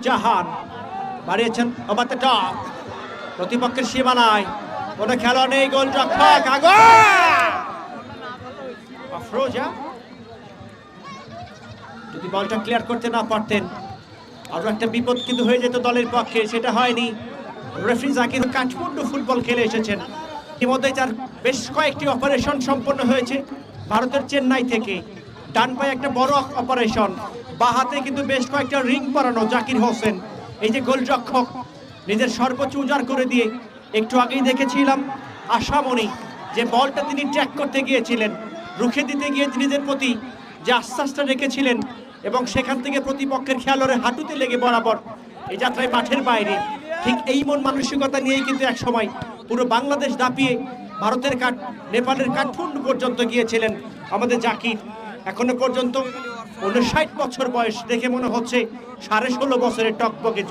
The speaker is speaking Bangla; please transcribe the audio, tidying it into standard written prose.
জাহান বাড়িয়েছেন ওভার দ্য টপ, প্রতিপক্ষের সীমানায় কোনো খেলা নেই, গোলরক্ষক আফরোজা যদি বলটা ক্লিয়ার করতে না পারতেন আরো একটা বিপদ কিন্তু হয়ে যেত দলের পক্ষে, সেটা হয়নি। রেফারি জাকির কাঠমান্ডু ফুটবল খেলে এসেছেন, ইতিমধ্যে তার বেশ কয়েকটি অপারেশন সম্পন্ন হয়েছে ভারতের চেন্নাই থেকে। ডান পায়ে একটা বড় অপারেশন, বা হাতে কিন্তু বেশ কয়েকটা রিং পরানো জাকির হোসেন। এই যে গোলরক্ষক নিজের সর্বোচ্চ উজাড় করে দিয়ে, একটু আগেই দেখেছিলাম আশামণি যে বলটা তিনি ট্র্যাক করতে গিয়েছিলেন, রুখে দিতে গিয়ে নিজের প্রতি যে আশ্বাসটা রেখেছিলেন এবং সেখান থেকে প্রতিপক্ষের খেলোয়াড়ের হাঁটুতে লেগে বরাবর এই যাত্রায় মাঠের বাইরে, ঠিক এই মন মানসিকতা নিয়েই কিন্তু এক সময় পুরো বাংলাদেশ দাপিয়ে ভারতের নেপালের কাঠমান্ডু পর্যন্ত গিয়েছিলেন আমাদের জাকির। এখনো পর্যন্ত 59 বছর বয়স, দেখে মনে হচ্ছে 16.5 বছরের টকবকে।